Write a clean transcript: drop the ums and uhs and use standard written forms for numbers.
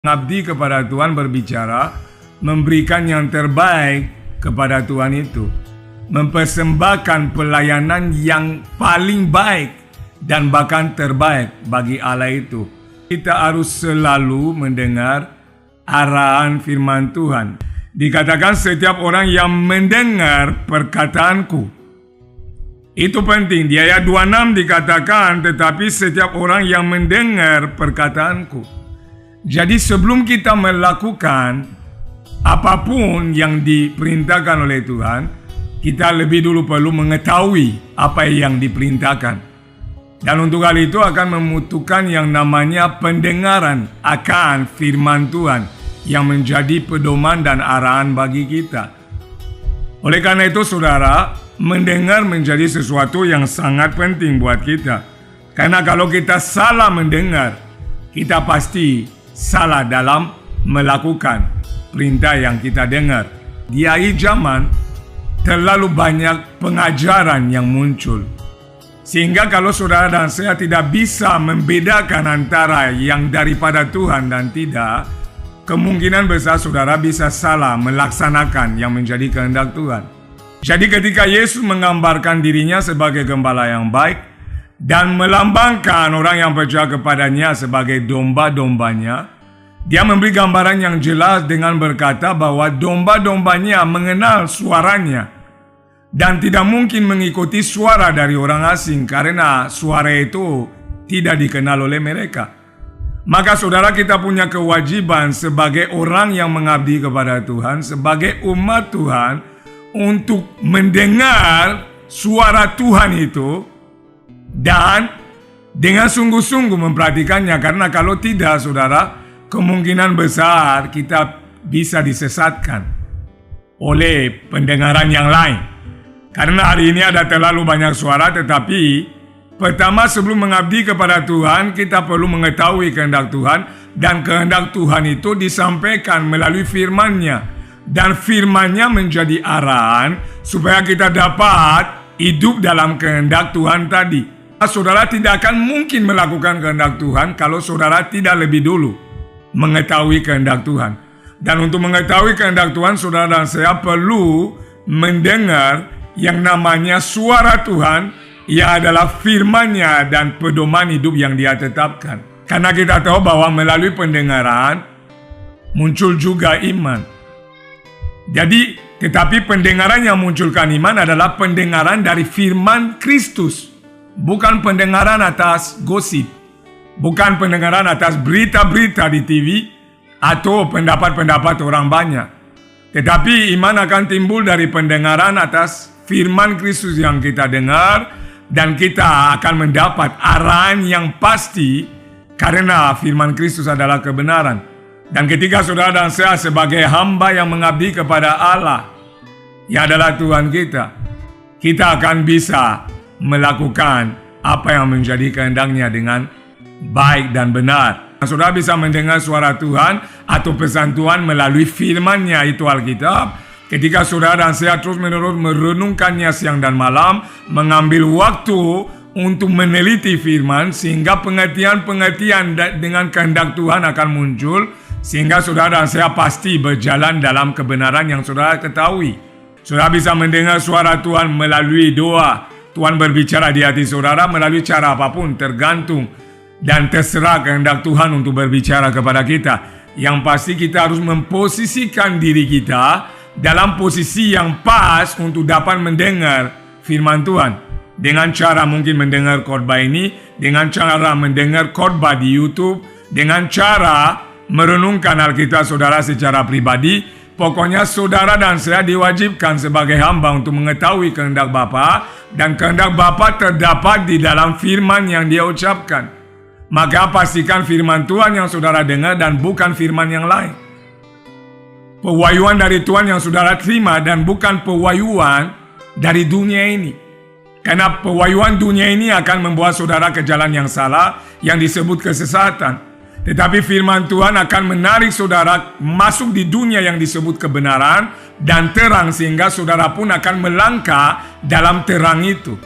Mengabdi kepada Tuhan berbicara, memberikan yang terbaik kepada Tuhan itu, mempersembahkan pelayanan yang paling baik dan bahkan terbaik bagi Allah itu. Kita harus selalu mendengar arahan firman Tuhan. Dikatakan setiap orang yang mendengar perkataanku. Itu penting. Di ayat 26 dikatakan, tetapi setiap orang yang mendengar perkataanku. Jadi sebelum kita melakukan apapun yang diperintahkan oleh Tuhan, kita lebih dulu perlu mengetahui apa yang diperintahkan. Dan untuk hal itu akan membutuhkan yang namanya pendengaran akan firman Tuhan yang menjadi pedoman dan arahan bagi kita. Oleh karena itu saudara, mendengar menjadi sesuatu yang sangat penting buat kita. Karena kalau kita salah mendengar, kita pasti salah dalam melakukan perintah yang kita dengar. Di akhir zaman, terlalu banyak pengajaran yang muncul. Sehingga kalau saudara dan saya tidak bisa membedakan antara yang daripada Tuhan dan tidak, kemungkinan besar saudara bisa salah melaksanakan yang menjadi kehendak Tuhan. Jadi ketika Yesus menggambarkan dirinya sebagai gembala yang baik dan melambangkan orang yang percaya kepadanya sebagai domba-dombanya, dia memberi gambaran yang jelas dengan berkata bahwa domba-dombanya mengenal suaranya dan tidak mungkin mengikuti suara dari orang asing karena suara itu tidak dikenal oleh mereka. Maka saudara, kita punya kewajiban sebagai orang yang mengabdi kepada Tuhan, sebagai umat Tuhan, untuk mendengar suara Tuhan itu dan dengan sungguh-sungguh memperhatikannya. Karena kalau tidak saudara, kemungkinan besar kita bisa disesatkan oleh pendengaran yang lain. Karena hari ini ada terlalu banyak suara, tetapi pertama sebelum mengabdi kepada Tuhan, kita perlu mengetahui kehendak Tuhan. Dan kehendak Tuhan itu disampaikan melalui firman-Nya. Dan firman-Nya menjadi arahan supaya kita dapat hidup dalam kehendak Tuhan tadi. Saudara tidak akan mungkin melakukan kehendak Tuhan kalau saudara tidak lebih dulu mengetahui kehendak Tuhan. Dan untuk mengetahui kehendak Tuhan, saudara dan saya perlu mendengar yang namanya suara Tuhan, yang adalah firman-Nya dan pedoman hidup yang Dia tetapkan. Karena kita tahu bahwa melalui pendengaran muncul juga iman. Jadi, tetapi pendengaran yang munculkan iman adalah pendengaran dari firman Kristus. Bukan pendengaran atas gosip, bukan pendengaran atas berita-berita di TV atau pendapat-pendapat orang banyak. Tetapi iman akan timbul dari pendengaran atas firman Kristus yang kita dengar, dan kita akan mendapat arahan yang pasti karena firman Kristus adalah kebenaran. Dan ketika saudara dan saya sebagai hamba yang mengabdi kepada Allah, yang adalah Tuhan kita akan bisa melakukan apa yang menjadi kehendak-Nya dengan baik dan benar. Saudara bisa mendengar suara Tuhan atau pesan Tuhan melalui firman-Nya, itu Alkitab. Ketika saudara dan saya terus-menerus merenungkannya siang dan malam, mengambil waktu untuk meneliti firman, sehingga pengertian-pengertian dengan kehendak Tuhan akan muncul, sehingga saudara dan saya pasti berjalan dalam kebenaran yang saudara ketahui. Saudara bisa mendengar suara Tuhan melalui doa. Tuhan berbicara di hati saudara melalui cara apapun, tergantung dan terserah kehendak Tuhan untuk berbicara kepada kita. Yang pasti kita harus memposisikan diri kita dalam posisi yang pas untuk dapat mendengar firman Tuhan. Dengan cara mungkin mendengar khotbah ini, dengan cara mendengar khotbah di YouTube, dengan cara merenungkan Alkitab saudara secara pribadi. Pokoknya saudara dan saya diwajibkan sebagai hamba untuk mengetahui kehendak Bapa, dan kehendak Bapa terdapat di dalam firman yang Dia ucapkan. Maka pastikan firman Tuhan yang saudara dengar dan bukan firman yang lain. Pewahyuan dari Tuhan yang saudara terima dan bukan pewahyuan dari dunia ini. Karena pewahyuan dunia ini akan membawa saudara ke jalan yang salah, yang disebut kesesatan. Tetapi firman Tuhan akan menarik saudara masuk di dunia yang disebut kebenaran dan terang, sehingga saudara pun akan melangkah dalam terang itu.